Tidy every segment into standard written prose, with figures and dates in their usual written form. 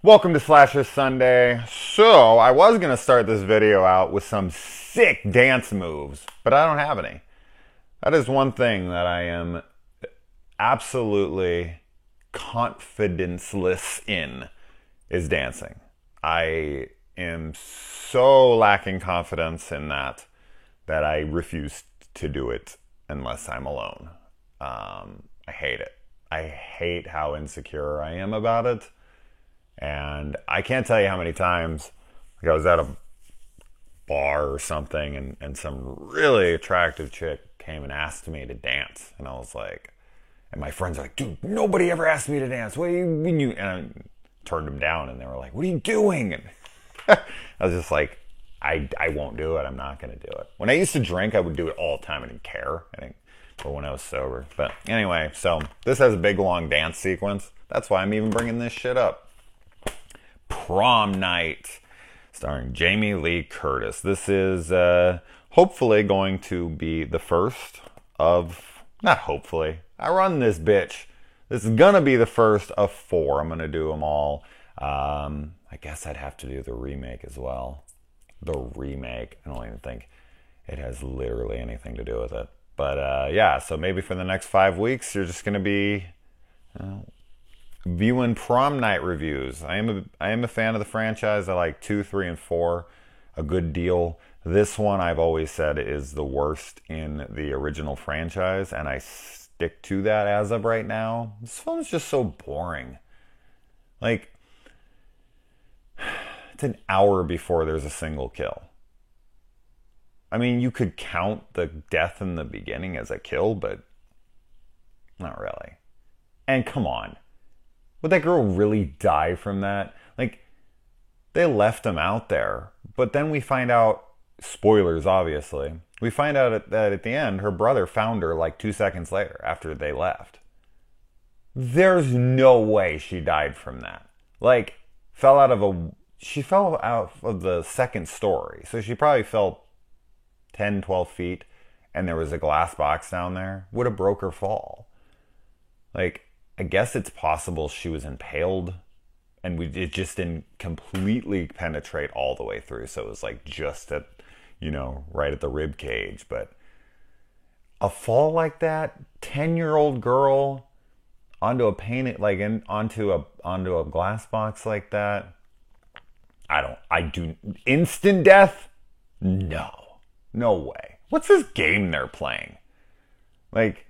Welcome to Slasher Sunday. So, I was going to start this video out with some sick dance moves, but I don't have any. That is one thing that I am absolutely confidenceless in, is dancing. I am so lacking confidence in that I refuse to do it unless I'm alone. I hate it. I hate how insecure I am about it. And I can't tell you how many times I was at a bar or something and some really attractive chick came and asked me to dance. And I was like, and my friends are like, dude, nobody ever asked me to dance. What do you mean you? And I turned them down and they were like, what are you doing? And I was just like, I won't do it. I'm not going to do it. When I used to drink, I would do it all the time. I didn't care. Or when I was sober. But anyway, so this has a big long dance sequence. That's why I'm even bringing this shit up. Prom Night, starring Jamie Lee Curtis. This is hopefully going to be the first of, not hopefully, I run this bitch. This is gonna be the first of 4. I'm gonna do them all. I guess I'd have to do the remake as well. The remake, I don't even think it has literally anything to do with it. But yeah, so maybe for the next 5 weeks, you're just gonna be viewing Prom Night reviews. I am a fan of the franchise. I like 2, 3, and 4 a good deal. This one I've always said is the worst in the original franchise, and I stick to that as of right now. This film's just so boring. Like, it's an hour before there's a single kill. I mean, you could count the death in the beginning as a kill, but not really. And come on. Would that girl really die from that? Like, they left him out there. But then we find out, spoilers obviously, we find out that at the end, her brother found her like 2 seconds later after they left. There's no way she died from that. Like, she fell out of the second story. So she probably fell 10, 12 feet and there was a glass box down there. Would have broke her fall. Like, I guess it's possible she was impaled and it just didn't completely penetrate all the way through. So it was like just at, right at the rib cage. But a fall like that, 10-year-old girl onto a painted, like onto a glass box like that. Instant death? No way. What's this game they're playing? Like,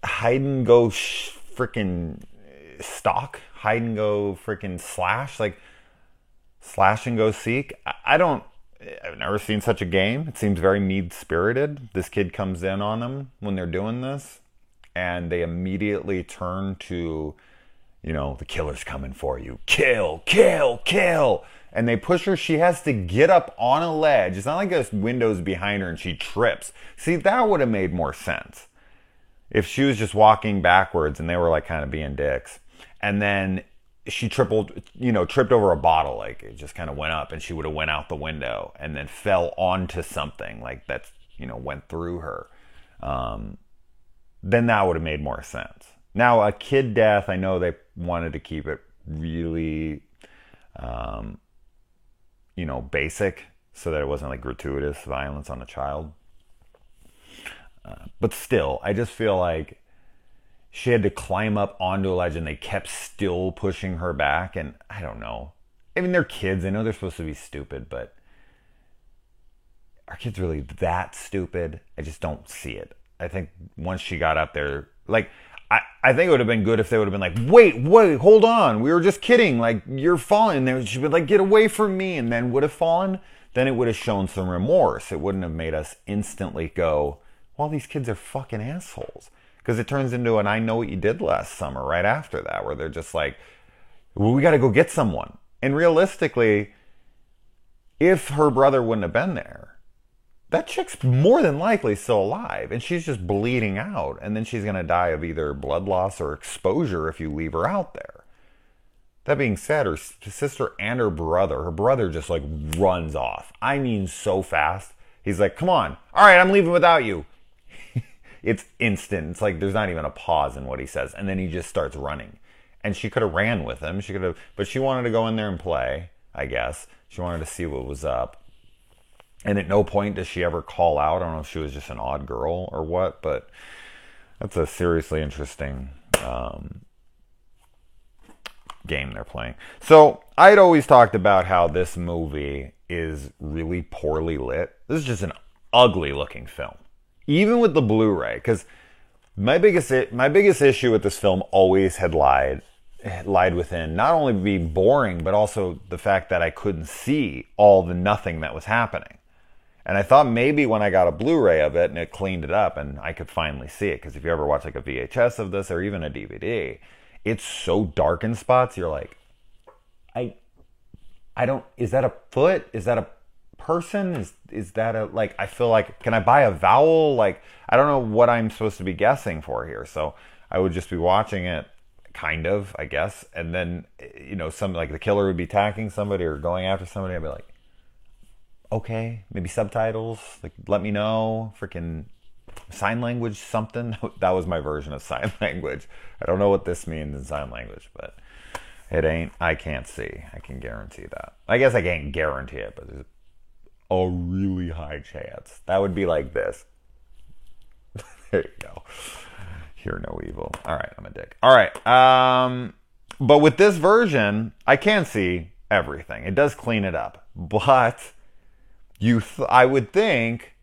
hide and go freaking stalk, hide and go freaking slash, like slash and go seek. I've never seen such a game. It seems very mean-spirited. This kid comes in on them when they're doing this and they immediately turn to, the killer's coming for you. Kill, kill, kill. And they push her. She has to get up on a ledge. It's not like there's windows behind her and she trips. See, that would have made more sense if she was just walking backwards and they were like kind of being dicks. And then she tripped over a bottle, like it just kind of went up and she would have went out the window and then fell onto something like that, went through her. Then that would have made more sense. Now, a kid death, I know they wanted to keep it really, basic so that it wasn't like gratuitous violence on a child. But still, I just feel like she had to climb up onto a ledge and they kept still pushing her back. And I don't know. I mean, they're kids. I know they're supposed to be stupid, but are kids really that stupid? I just don't see it. I think once she got up there, like, I think it would have been good if they would have been like, wait, hold on. We were just kidding. Like, you're falling there. She'd be like, get away from me. And then would have fallen. Then it would have shown some remorse. It wouldn't have made us instantly go, well, these kids are fucking assholes. Because it turns into an I know what you did last summer right after that, where they're just like, well, we got to go get someone. And realistically, if her brother wouldn't have been there, that chick's more than likely still alive. And she's just bleeding out. And then she's going to die of either blood loss or exposure if you leave her out there. That being said, her sister and her brother just like runs off. I mean, so fast. He's like, come on. All right, I'm leaving without you. It's instant. It's like there's not even a pause in what he says. And then he just starts running. And she could have ran with him. She could have, but she wanted to go in there and play, I guess. She wanted to see what was up. And at no point does she ever call out. I don't know if she was just an odd girl or what, but that's a seriously interesting game they're playing. So I'd always talked about how this movie is really poorly lit. This is just an ugly looking film, even with the Blu-ray. Because my biggest issue with this film always had lied within not only being boring, but also the fact that I couldn't see all the nothing that was happening. And I thought maybe when I got a Blu-ray of it and it cleaned it up and I could finally see it, because if you ever watch like a VHS of this or even a DVD, it's so dark in spots. You're like, I don't, is that a foot? Is that a person? Is that a, like, I feel like, can I buy a vowel? Like, I don't know what I'm supposed to be guessing for here. So I would just be watching it, kind of, I guess. And then, you know, some, like the killer would be attacking somebody or going after somebody. I'd be like, okay, maybe subtitles, like, let me know, freaking sign language, something. That was my version of sign language. I don't know what this means in sign language, but it ain't, I can't see. I can guarantee that. I guess I can't guarantee it, but there's a really high chance. That would be like this. There you go. Hear no evil. All right, I'm a dick. All right. But with this version, I can see everything. It does clean it up. But I would think,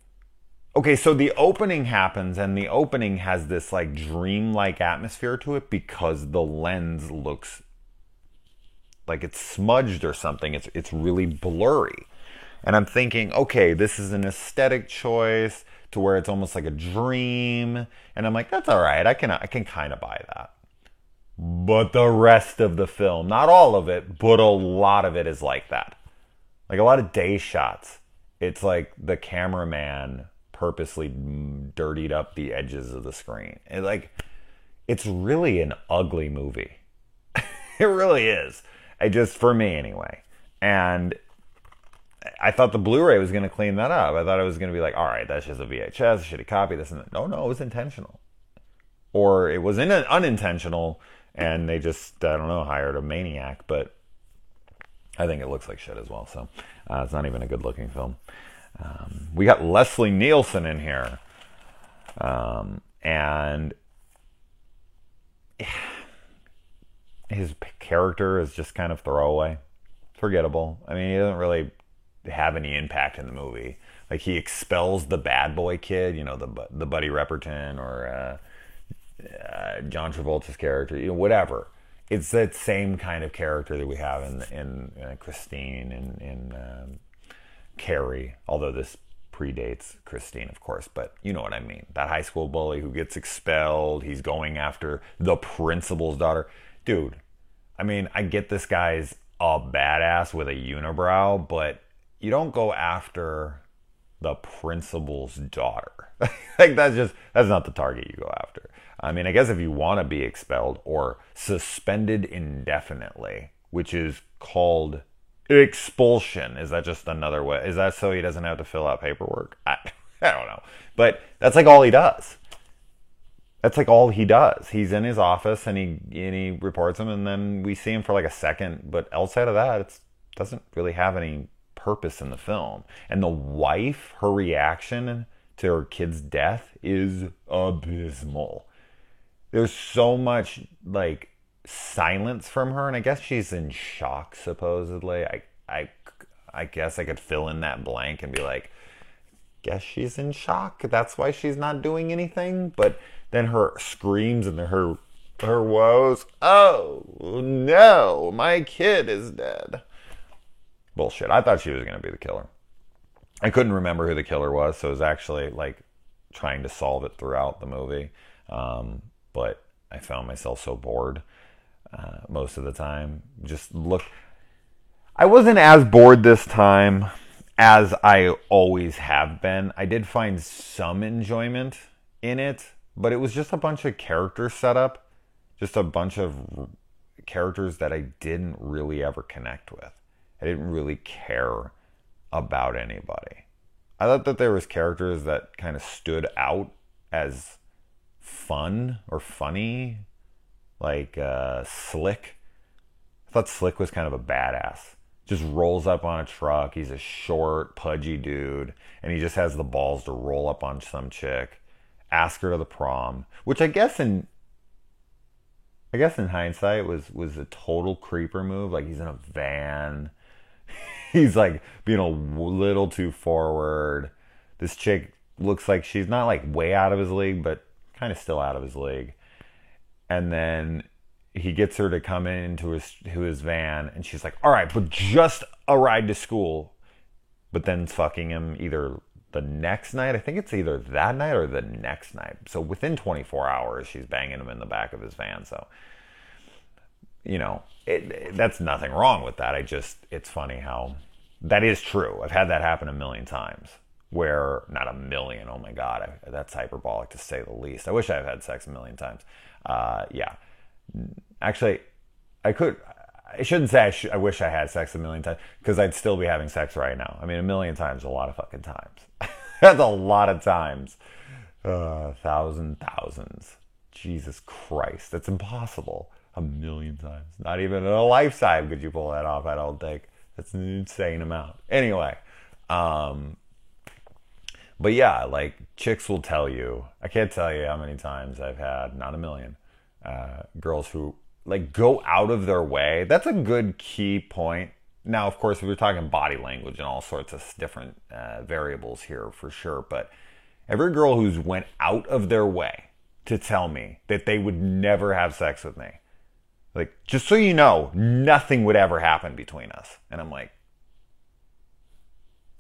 okay, so the opening happens, and the opening has this like dreamlike atmosphere to it because the lens looks like it's smudged or something. It's really blurry. And I'm thinking, okay, this is an aesthetic choice to where it's almost like a dream. And I'm like, that's all right. I can kind of buy that. But the rest of the film, not all of it, but a lot of it is like that. Like a lot of day shots. It's like the cameraman purposely dirtied up the edges of the screen. It's really an ugly movie. It really is. For me anyway. And I thought the Blu-ray was going to clean that up. I thought it was going to be like, all right, that's just a VHS, a shitty copy, this and that. No, it was intentional. Or it was unintentional, and they just, I don't know, hired a maniac. But I think it looks like shit as well. So it's not even a good-looking film. We got Leslie Nielsen in here. And his character is just kind of throwaway. Forgettable. I mean, he doesn't really have any impact in the movie. Like, he expels the bad boy kid, you know, the Buddy Repperton or John Travolta's character, you know, whatever. It's that same kind of character that we have in Christine and in Carrie, although this predates Christine, of course, but you know what I mean. That high school bully who gets expelled, he's going after the principal's daughter. Dude, I mean, I get this guy's a badass with a unibrow, but you don't go after the principal's daughter. Like, that's not the target you go after. I mean, I guess if you want to be expelled or suspended indefinitely, which is called expulsion. Is that just another way? Is that so he doesn't have to fill out paperwork? I don't know. But that's like all he does. That's like all he does. He's in his office and he reports him, and then we see him for like a second. But outside of that, it doesn't really have any purpose in the film. And the wife, her reaction to her kid's death is abysmal. There's so much like silence from her, and I guess she's in shock, supposedly. I guess I could fill in that blank and be like, guess she's in shock. That's why she's not doing anything. But then her screams and her woes. Oh no, my kid is dead. Bullshit. I thought she was going to be the killer. I couldn't remember who the killer was, so it was actually like trying to solve it throughout the movie. But I found myself so bored most of the time. I wasn't as bored this time as I always have been. I did find some enjoyment in it, but it was just a bunch of character setup. Just a bunch of characters that I didn't really ever connect with. I didn't really care about anybody. I thought that there was characters that kind of stood out as fun or funny. like Slick. I thought Slick was kind of a badass. Just rolls up on a truck. He's a short, pudgy dude, and he just has the balls to roll up on some chick, ask her to the prom, which I guess in hindsight was a total creeper move. Like, he's in a van. He's like being a little too forward. This chick looks like she's not like way out of his league, but kind of still out of his league. And then he gets her to come into his van, and she's like, all right, but just a ride to school. But then fucking him either the next night. I think it's either that night or the next night. So within 24 hours, she's banging him in the back of his van. So, you know, that's nothing wrong with that. It's funny how that is true. I've had that happen a million times. Where, not a million, oh my God, that's hyperbolic to say the least. I wish I've had sex a million times. Yeah. Actually, I shouldn't say I wish I had sex a million times, because I'd still be having sex right now. I mean, a million times is a lot of fucking times. That's a lot of times. Thousands. Jesus Christ. That's impossible. A million times. Not even in a lifetime could you pull that off, I don't think. That's an insane amount. Anyway, but yeah, like, chicks will tell you, I can't tell you how many times I've had, not a million, girls who, like, go out of their way. That's a good key point. Now, of course, we're talking body language and all sorts of different variables here for sure, but every girl who's went out of their way to tell me that they would never have sex with me, like, just so you know, nothing would ever happen between us. And I'm like,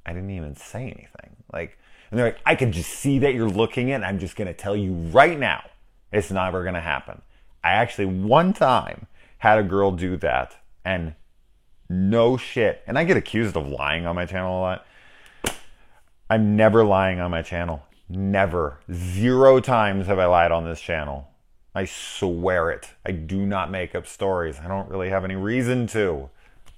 I didn't even say anything. Like, and they're like, I can just see that you're looking at it, and I'm just going to tell you right now, it's never going to happen. I actually one time had a girl do that, and no shit. And I get accused of lying on my channel a lot. I'm never lying on my channel. Never. 0 times have I lied on this channel. I swear it. I do not make up stories. I don't really have any reason to.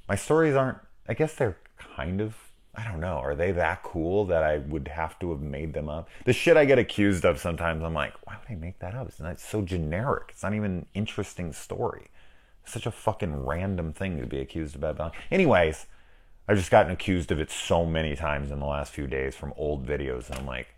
My stories aren't, I guess they're kind of, I don't know. Are they that cool that I would have to have made them up? The shit I get accused of sometimes, I'm like, why would I make that up? It's so generic. It's not even an interesting story. It's such a fucking random thing to be accused about. Anyways, I've just gotten accused of it so many times in the last few days from old videos. And I'm like,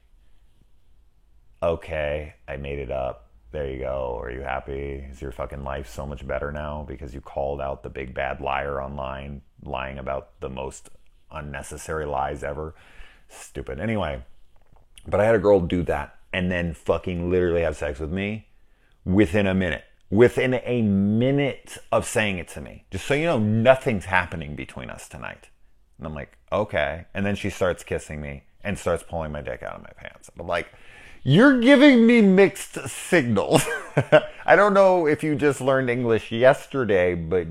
okay, I made it up. There you go. Are you happy? Is your fucking life so much better now because you called out the big bad liar online, lying about the most unnecessary lies ever? Stupid. Anyway, but I had a girl do that and then fucking literally have sex with me within a minute. Within a minute of saying it to me. Just so you know, nothing's happening between us tonight. And I'm like, okay. And then she starts kissing me and starts pulling my dick out of my pants. And I'm like, you're giving me mixed signals. I don't know if you just learned English yesterday, but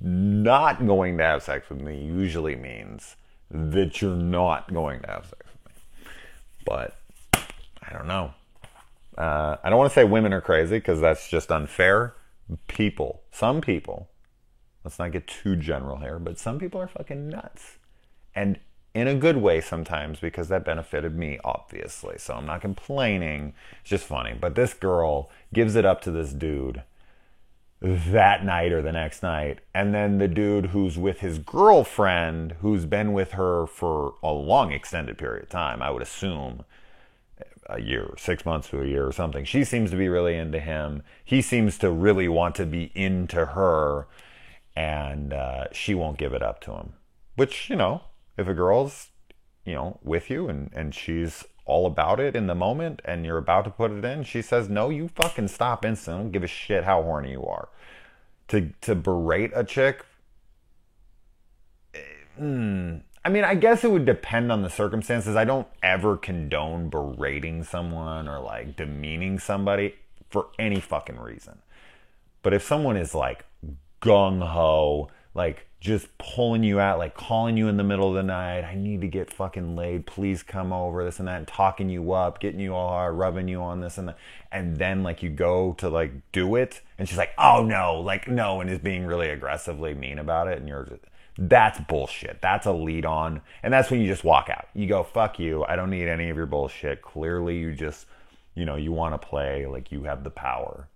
not going to have sex with me usually means that you're not going to have sex with me. But I don't know. I don't want to say women are crazy because that's just unfair. Some people, let's not get too general here, but some people are fucking nuts. And in a good way sometimes, because that benefited me, obviously. So I'm not complaining. It's just funny. But this girl gives it up to this dude that night or the next night. And then the dude who's with his girlfriend, who's been with her for a long extended period of time, I would assume a year, 6 months to a year or something. She seems to be really into him. He seems to really want to be into her. And she won't give it up to him. Which, you know, if a girl's, you know, with you and she's all about it in the moment and you're about to put it in, she says no, you fucking stop instantly. Don't give a shit how horny you are. To berate a chick, I mean, I guess it would depend on the circumstances. I don't ever condone berating someone or like demeaning somebody for any fucking reason. But if someone is like gung-ho, like just pulling you out, like calling you in the middle of the night, I need to get fucking laid, please come over, this and that, and talking you up, getting you all hard, rubbing you on this and that, and then like you go to like do it, and she's like, oh no, like no, and is being really aggressively mean about it, and you're just, that's bullshit. That's a lead on, and that's when you just walk out. You go, fuck you, I don't need any of your bullshit. Clearly you just, you know, you want to play like you have the power.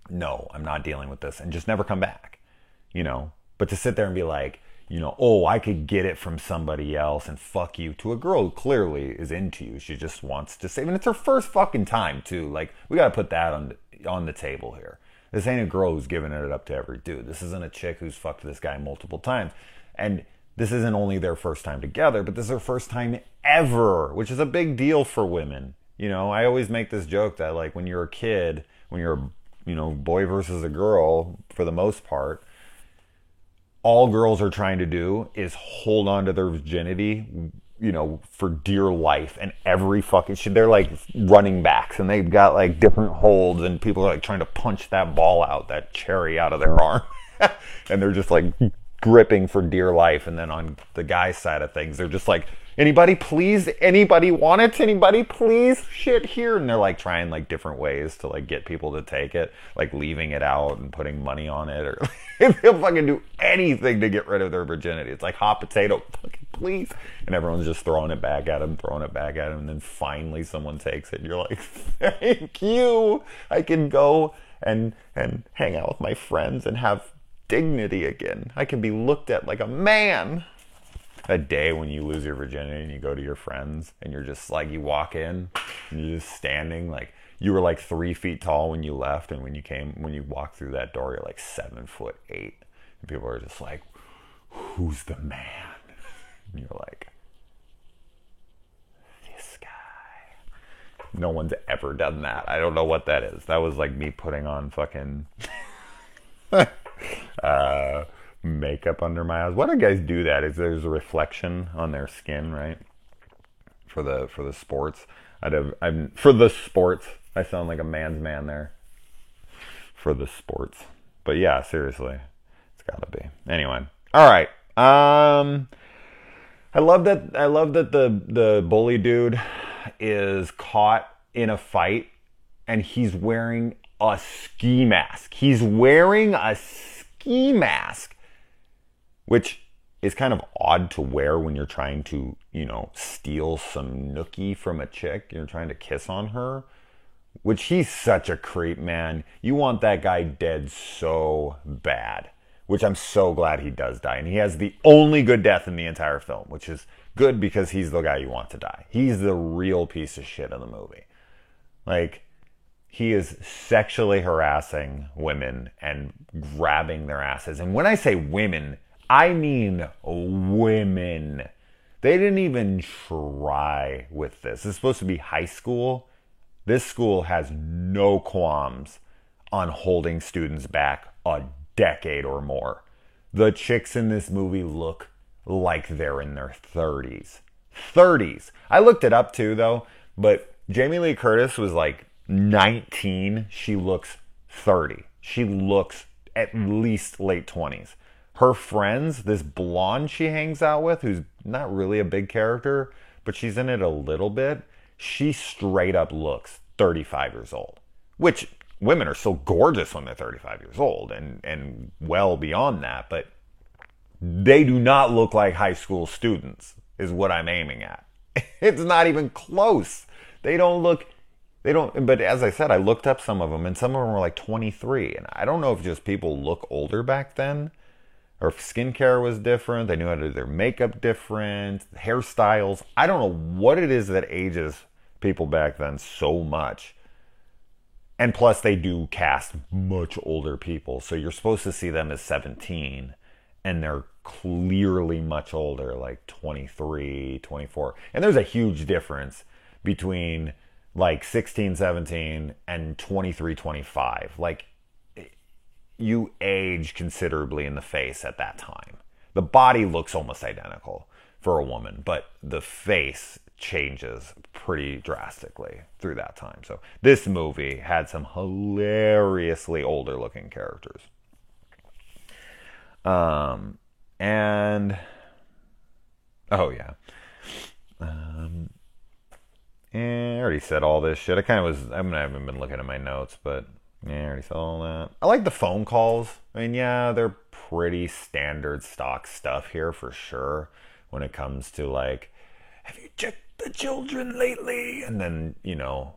no, I'm not dealing with this, and just never come back, you know? But to sit there and be like, you know, oh, I could get it from somebody else and fuck you, to a girl who clearly is into you. She just wants to save, and it's her first fucking time too. Like, we gotta put that on the table here. This ain't a girl who's giving it up to every dude. This isn't a chick who's fucked this guy multiple times. And this isn't only their first time together, but this is their first time ever, which is a big deal for women. You know, I always make this joke that, like, when you're a kid, when you're a, you know, boy versus a girl, for the most part, all girls are trying to do is hold on to their virginity, you know, for dear life. And every fucking shit, they're like running backs, and they've got like different holds, and people are like trying to punch that ball out, that cherry out of their arm. And they're just like gripping for dear life. And then on the guy's side of things, they're just like, anybody please? Anybody want it? Anybody please? Shit here. And they're like trying like different ways to like get people to take it, like leaving it out and putting money on it, or they'll fucking do anything to get rid of their virginity. It's like hot potato, fucking please. And everyone's just throwing it back at them, and then finally someone takes it, and you're like, thank you. I can go and hang out with my friends and have dignity again. I can be looked at like a man. That day when you lose your virginity and you go to your friends and you're just like, you walk in and you're just standing, like you were like 3 feet tall when you left, and when you walked through that door, you're like 7'8", and people are just like, who's the man? And you're like, this guy. No one's ever done that. I don't know what that is. That was like me putting on fucking makeup under my eyes. Why do guys do that? Is there's a reflection on their skin, right? For the sports. For the sports. I sound like a man's man there. For the sports. But yeah, seriously. It's gotta be. Anyway. Alright. I love that the bully dude is caught in a fight and he's wearing a ski mask. He's wearing a ski mask, which is kind of odd to wear when you're trying to, you know, steal some nookie from a chick. You're trying to kiss on her, which he's such a creep, man. You want that guy dead so bad, which I'm so glad he does die. And he has the only good death in the entire film, which is good because he's the guy you want to die. He's the real piece of shit in the movie. Like, he is sexually harassing women and grabbing their asses. And when I say women, I mean women. They didn't even try with this. It's supposed to be high school. This school has no qualms on holding students back a decade or more. The chicks in this movie look like they're in their 30s. 30s. I looked it up too, though, but Jamie Lee Curtis was like 19. She looks 30. She looks at least late 20s. Her friends, this blonde she hangs out with, who's not really a big character, but she's in it a little bit, she straight up looks 35 years old. Which, women are so gorgeous when they're 35 years old, and well beyond that, but they do not look like high school students, is what I'm aiming at. It's not even close. But as I said, I looked up some of them, and some of them were like 23, and I don't know if just people look older back then, or if skincare was different, they knew how to do their makeup different, hairstyles. I don't know what it is that ages people back then so much. And plus, they do cast much older people, so you're supposed to see them as 17, and they're clearly much older, like 23, 24. And there's a huge difference between like 16, 17 and 23, 25. Like, you age considerably in the face at that time. The body looks almost identical for a woman, but the face changes pretty drastically through that time. So this movie had some hilariously older looking characters. And oh yeah. And I already said all this shit. I haven't been looking at my notes, but yeah, I already said all that. I like the phone calls. I mean, yeah, they're pretty standard stock stuff here for sure when it comes to like, have you checked the children lately? And then, you know,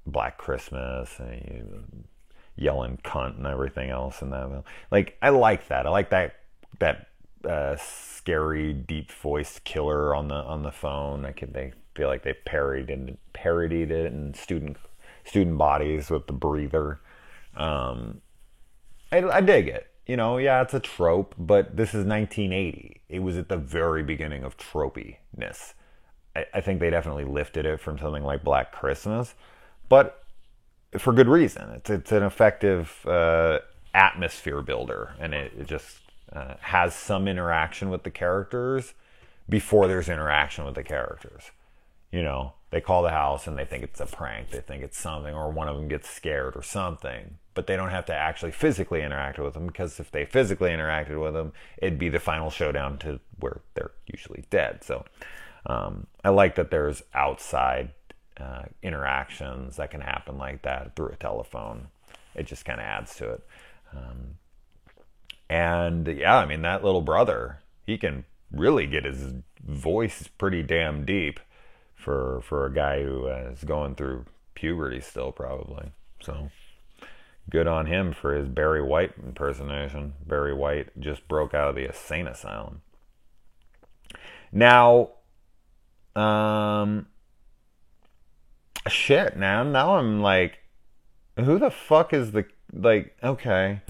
Black Christmas, and yelling cunt and everything else in that. Like, I like that. I like that scary, deep voiced killer on the phone. They feel like they parodied it in student bodies with the breather. I dig it. Yeah, it's a trope, but this is 1980. It was at the very beginning of tropiness. I think they definitely lifted it from something like Black Christmas, but for good reason. It's an effective atmosphere builder, and it just has some interaction with the characters before there's interaction with the characters. They call the house and they think it's a prank. They think it's something, or one of them gets scared or something. But they don't have to actually physically interact with them, because if they physically interacted with them, it'd be the final showdown to where they're usually dead. So I like that there's outside interactions that can happen like that through a telephone. It just kind of adds to it. And yeah, I mean, that little brother, he can really get his voice pretty damn deep for a guy who is going through puberty still, probably. So good on him for his Barry White impersonation. Barry White just broke out of the insane asylum. Now, shit, man. Now I'm like, who the fuck is okay.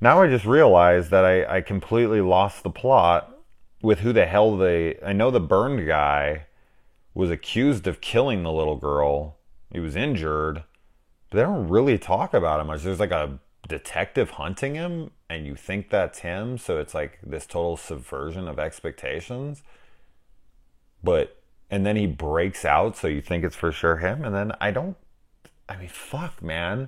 Now I just realized that I completely lost the plot with who the hell I know the burned guy was accused of killing the little girl. He was injured, but they don't really talk about him much. There's like a detective hunting him, and you think that's him, so it's like this total subversion of expectations. And then he breaks out, so you think it's for sure him, and then fuck, man.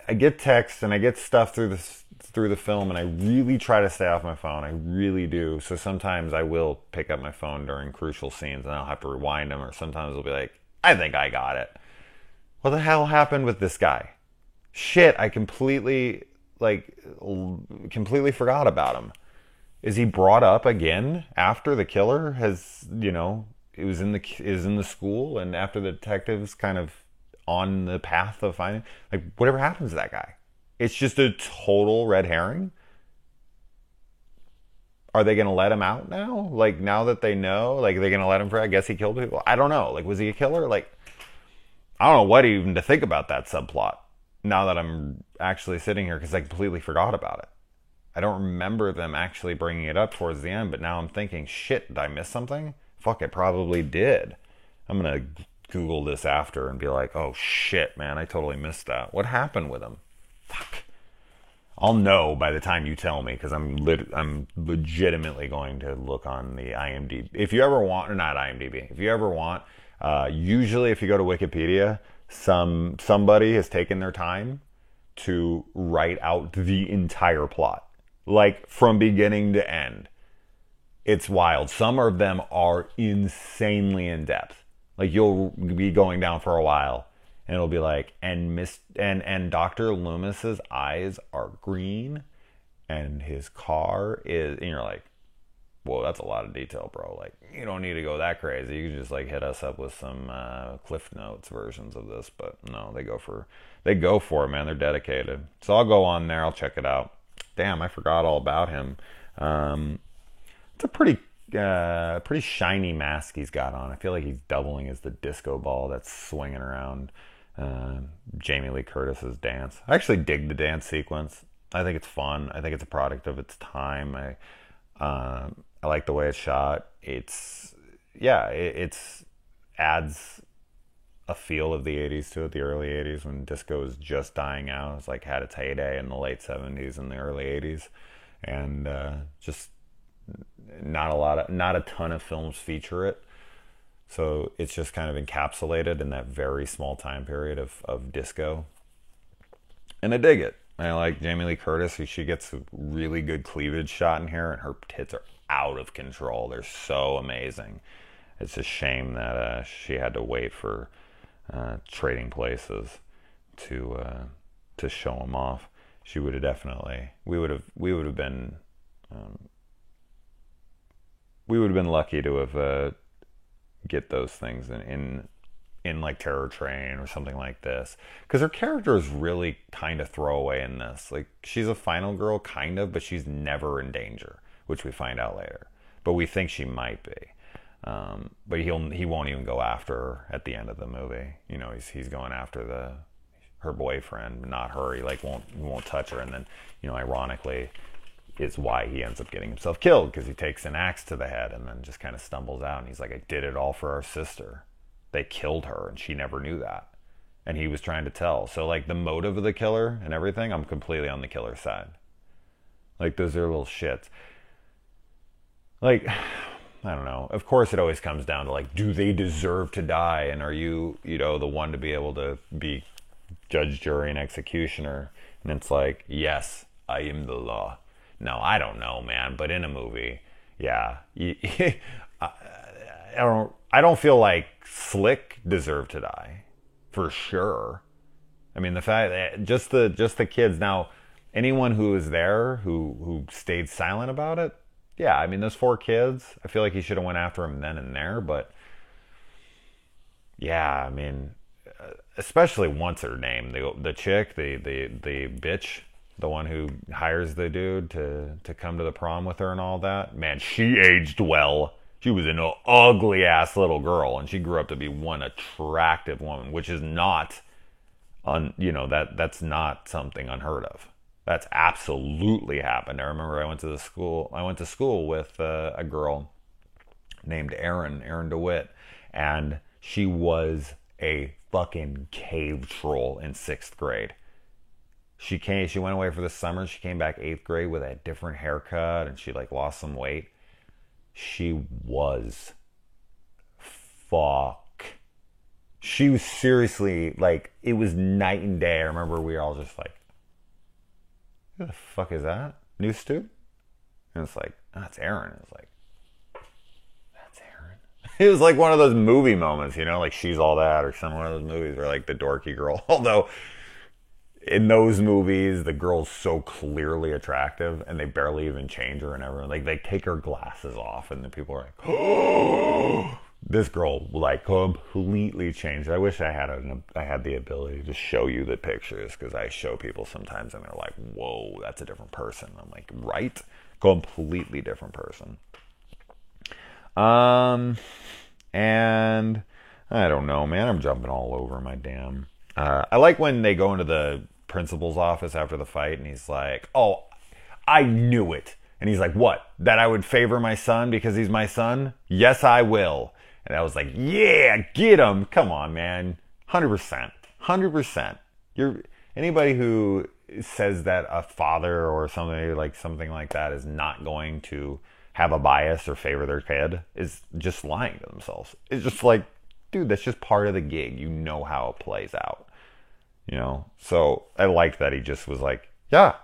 I get texts and I get stuff through the film, and I really try to stay off my phone. I really do. So sometimes I will pick up my phone during crucial scenes, and I'll have to rewind them, or sometimes I'll be like, I think I got it. What the hell happened with this guy? Shit, I completely forgot about him. Is he brought up again after the killer is in the school, and after the detectives kind of on the path of finding, like, whatever happens to that guy? It's just a total red herring. Are they going to let him out now? Like, now that they know, like, they're going to let him I guess he killed people. I don't know. Like, was he a killer? Like, I don't know what even to think about that subplot now that I'm actually sitting here, because I completely forgot about it. I don't remember them actually bringing it up towards the end, but now I'm thinking, shit, did I miss something? Fuck, I probably did. I'm going to Google this after and be like, oh shit, man, I totally missed that. What happened with him? Fuck. I'll know by the time you tell me, because I'm legitimately going to look on the IMDb. If you ever want, or not IMDb, if you ever want, usually if you go to Wikipedia, somebody has taken their time to write out the entire plot, like from beginning to end. It's wild. Some of them are insanely in depth. Like, you'll be going down for a while, and it'll be like, and Dr. Loomis's eyes are green, and his car is, and you're like, whoa, that's a lot of detail, bro. Like, you don't need to go that crazy. You can just like hit us up with some Cliff Notes versions of this, but no, they go for it, man. They're dedicated. So I'll go on there. I'll check it out. Damn, I forgot all about him. It's a pretty shiny mask he's got on. I feel like he's doubling as the disco ball that's swinging around Jamie Lee Curtis's dance. I actually dig the dance sequence. I think it's fun. I think it's a product of its time. I like the way it's shot. It adds a feel of the 80s to it, the early 80s, when disco was just dying out. It's like had its heyday in the late 70s and the early 80s. And just not a ton of films feature it, so it's just kind of encapsulated in that very small time period of disco, and I dig it. I like Jamie Lee Curtis. She gets a really good cleavage shot in here, and her tits are out of control. They're so amazing. It's a shame that she had to wait for Trading Places to show them off. She would have definitely. We would have been. We would have been lucky to have get those things in in like Terror Train or something like this, because her character is really kind of throwaway in this. Like, she's a final girl kind of, but she's never in danger, which we find out later, but we think she might be. But he won't even go after her at the end of the movie. You know, he's going after her boyfriend, not her. He like won't touch her, and then, you know, ironically, is why he ends up getting himself killed, because he takes an axe to the head and then just kind of stumbles out, and he's like, I did it all for our sister. They killed her and she never knew that, and he was trying to tell. So like the motive of the killer and everything, I'm completely on the killer's side. Like, those are little shits. Like, I don't know. Of course, it always comes down to like, do they deserve to die? And are you, you know, the one to be able to be judge, jury, and executioner? And it's like, yes, I am the law. No, I don't know, man. But in a movie, yeah, I don't feel like Slick deserved to die, for sure. I mean, the fact that just the kids. Now, anyone who was there who stayed silent about it, yeah, I mean, those 4 kids, I feel like he should have went after them then and there. But yeah, I mean, especially what's her name, the chick, the bitch, the one who hires the dude to come to the prom with her and all that. Man, she aged well. She was an ugly ass little girl, and she grew up to be one attractive woman, which is not that's not something unheard of. That's absolutely happened. I remember I went to school with a girl named Erin DeWitt, and she was a fucking cave troll in 6th grade. She went away for the summer. She came back 8th grade with a different haircut, and she like lost some weight. She was she was seriously, like, it was night and day. I remember we were all just like, who the fuck is that? New student? And it's like, oh, that's Erin. It's like, that's Erin. It was like one of those movie moments, you know, like She's All That, or some one of those movies where like the dorky girl, although in those movies the girl's so clearly attractive and they barely even change her, and everyone, like, they take her glasses off and the people are like, oh, this girl like completely changed. I wish I had the ability to show you the pictures, because I show people sometimes and they're like, whoa, that's a different person. I'm like, right? Completely different person. And I don't know, man, I'm jumping all over my damn. I like when they go into the principal's office after the fight and he's like, oh, I knew it. And he's like, what? That I would favor my son because he's my son? Yes, I will. And I was like, yeah, get him. Come on, man. 100%. 100%. Anybody who says that a father or something like that is not going to have a bias or favor their kid is just lying to themselves. It's just like, dude, that's just part of the gig. You know how it plays out. You know? So I liked that he just was like, yeah,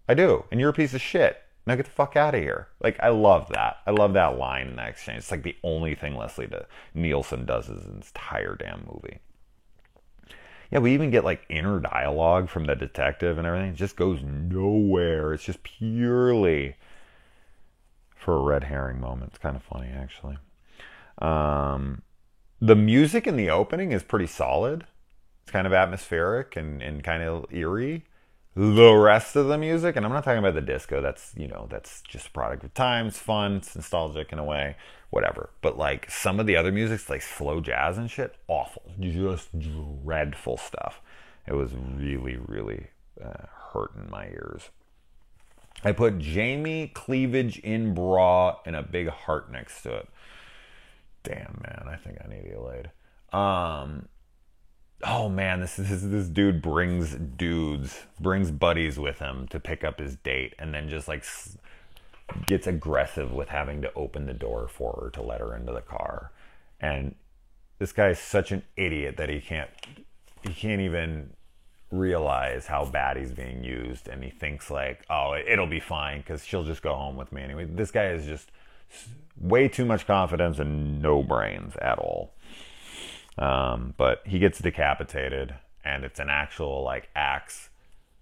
I do. And you're a piece of shit. Now get the fuck out of here. Like, I love that. I love that line in that exchange. It's like the only thing Leslie Nielsen does in this entire damn movie. Yeah, we even get like inner dialogue from the detective and everything. It just goes nowhere. It's just purely for a red herring moment. It's kind of funny, actually. The music in the opening is pretty solid. It's kind of atmospheric and kind of eerie. The rest of the music, and I'm not talking about the disco, that's just a product of time. It's fun, it's nostalgic in a way, whatever. But like some of the other music's like slow jazz and shit, awful, just dreadful stuff. It was really, really hurting my ears. I put Jamie cleavage in bra and a big heart next to it. Damn, man, I think I need to get laid. Oh man, this dude brings buddies with him to pick up his date, and then just like gets aggressive with having to open the door for her to let her into the car. And this guy is such an idiot that he can't even realize how bad he's being used, and he thinks like, oh, it'll be fine because she'll just go home with me anyway. This guy is just way too much confidence and no brains at all. But he gets decapitated, and it's an actual like axe.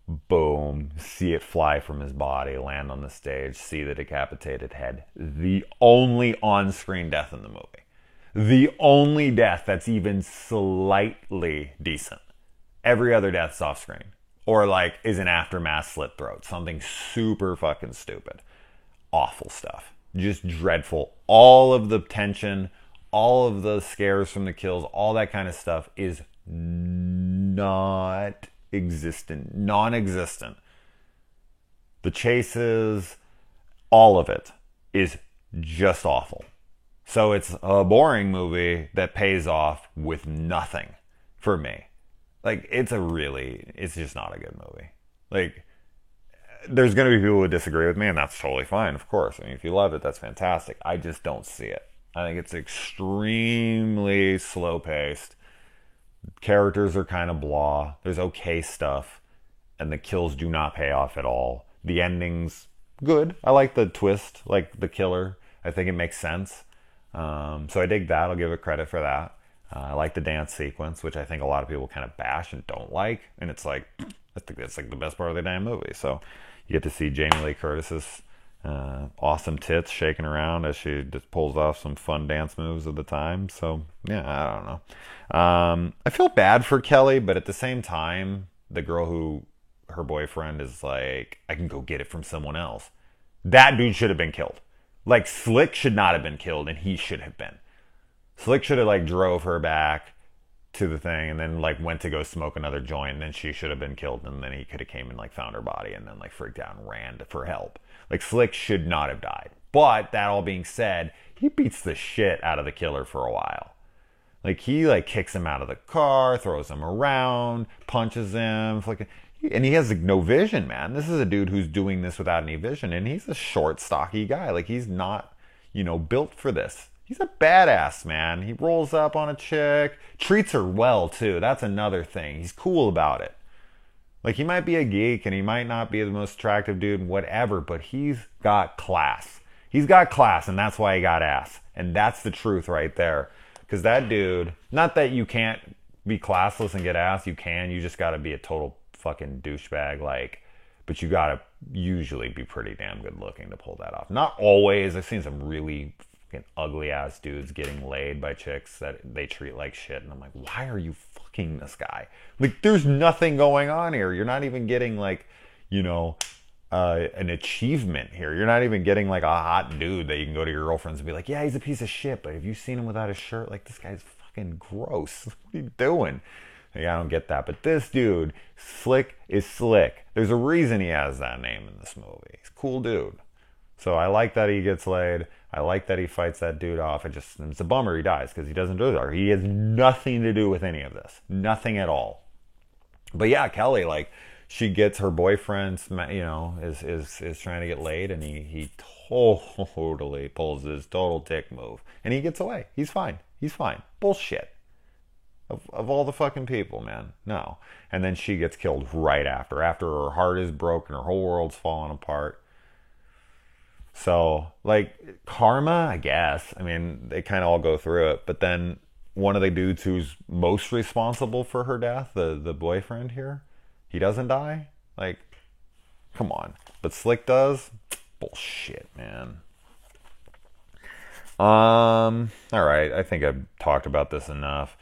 Boom, see it fly from his body, land on the stage, see the decapitated head. The only on-screen death in the movie. The only death that's even slightly decent. Every other death's off screen. Or like is an aftermath slit throat. Something super fucking stupid. Awful stuff. Just dreadful. All of the tension, all of the scares from the kills, all that kind of stuff is not existent. Non-existent. The chases, all of it is just awful. So it's a boring movie that pays off with nothing for me. Like, it's just not a good movie. Like, there's going to be people who disagree with me, and that's totally fine, of course. I mean, if you love it, that's fantastic. I just don't see it. I think it's extremely slow-paced. Characters are kind of blah. There's okay stuff, and the kills do not pay off at all. The ending's good. I like the twist, like the killer. I think it makes sense. So I dig that. I'll give it credit for that. I like the dance sequence, which I think a lot of people kind of bash and don't like. And it's like, I think that's like the best part of the damn movie. So you get to see Jamie Lee Curtis's awesome tits shaking around as she just pulls off some fun dance moves of the time. So yeah, I don't know. I feel bad for Kelly, but at the same time, the girl who her boyfriend is like, I can go get it from someone else. That dude should have been killed. Like, Slick should not have been killed, and he should have been. Slick should have, like, drove her back to the thing and then, like, went to go smoke another joint, and then she should have been killed, and then he could have came and, like, found her body and then, like, freaked out and ran for help. Like, Slick should not have died. But, that all being said, he beats the shit out of the killer for a while. Like, he, like, kicks him out of the car, throws him around, punches him, and he has like, no vision, man. This is a dude who's doing this without any vision, and he's a short, stocky guy. Like, he's not, built for this. He's a badass, man. He rolls up on a chick, treats her well, too. That's another thing. He's cool about it. Like, he might be a geek, and he might not be the most attractive dude, whatever, but he's got class. He's got class, and that's why he got ass. And that's the truth right there. Because that dude, not that you can't be classless and get ass, you can. You just got to be a total fucking douchebag, like, but you gotta usually be pretty damn good looking to pull that off. Not always. I've seen some really fucking ugly ass dudes getting laid by chicks that they treat like shit, and I'm like, why are you fucking this guy? Like, there's nothing going on here. You're not even getting like, an achievement here. You're not even getting like a hot dude that you can go to your girlfriends and be like, yeah, he's a piece of shit, but have you seen him without his shirt? Like, this guy's fucking gross. What are you doing? Like, I don't get that. But this dude, Slick is Slick. There's a reason he has that name in this movie. He's a cool dude. So I like that he gets laid. I like that he fights that dude off. It's a bummer he dies because he doesn't do it. He has nothing to do with any of this. Nothing at all. But yeah, Kelly, like, she gets her boyfriend, is trying to get laid, and he totally pulls his total dick move. And he gets away. He's fine. Bullshit. Of all the fucking people, man. No. And then she gets killed right after her heart is broken, her whole world's falling apart. So, like, karma, I guess. I mean, they kind of all go through it. But then one of the dudes who's most responsible for her death, the boyfriend here, he doesn't die? Like, come on. But Slick does? Bullshit, man. Alright, I think I've talked about this enough.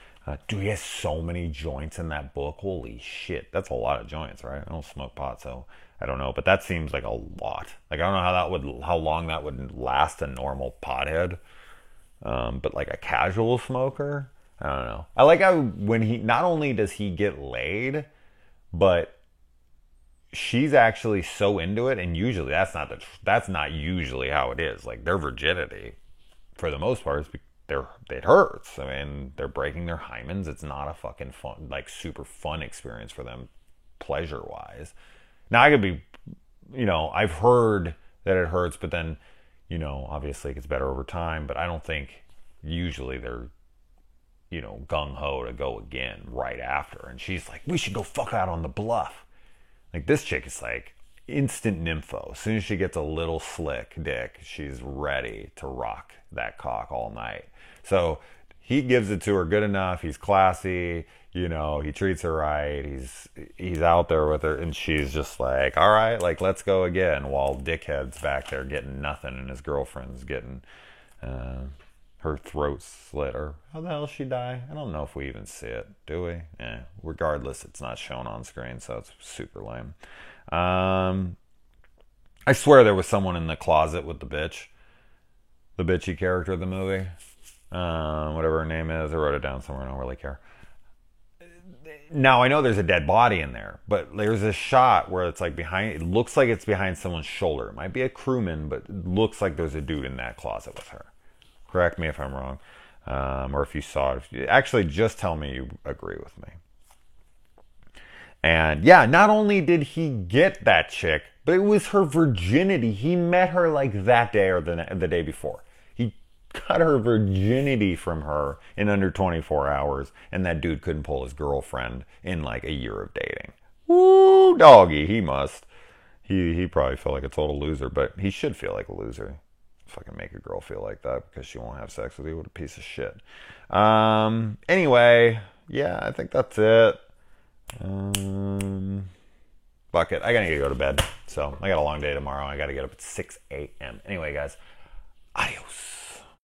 Dude, he has so many joints in that book. Holy shit. That's a lot of joints, right? I don't smoke pot, so I don't know. But that seems like a lot. Like, I don't know how long that would last a normal pothead. But like a casual smoker, I don't know. I like how when not only does he get laid, but she's actually so into it, and usually that's not usually how it is. Like, their virginity, for the most part, it hurts. I mean, they're breaking their hymens. It's not a fucking fun, like, super fun experience for them, pleasure-wise. Now, I could be, I've heard that it hurts, but then, obviously it gets better over time, but I don't think usually they're, gung-ho to go again right after. And she's like, we should go fuck out on the bluff. Like, this chick is like instant nympho. As soon as she gets a little slick dick, she's ready to rock that cock all night. So he gives it to her good enough. He's classy, he treats her right. He's out there with her, and she's just like, all right, like, let's go again, while dickhead's back there getting nothing, and his girlfriend's getting her throat slit, or how the hell did she die? I don't know if we even see it, do we? Regardless, it's not shown on screen, so it's super lame. I swear there was someone in the closet with the bitch. The bitchy character of the movie. Whatever her name is. I wrote it down somewhere, I don't really care. Now, I know there's a dead body in there, but there's a shot where it's like behind, it looks like it's behind someone's shoulder. It might be a crewman, but it looks like there's a dude in that closet with her. Correct me if I'm wrong. Or if you saw it. Actually, just tell me you agree with me. And yeah, not only did he get that chick, but it was her virginity. He met her like that day or the day before. He got her virginity from her in under 24 hours, and that dude couldn't pull his girlfriend in like a year of dating. Woo, doggy, he must. He probably felt like a total loser, but he should feel like a loser. Fucking make a girl feel like that because she won't have sex with you. What a piece of shit. Anyway, yeah, I think that's it. Fuck it. I gotta go to bed. So I got a long day tomorrow. I gotta get up at 6 a.m. Anyway, guys, adios.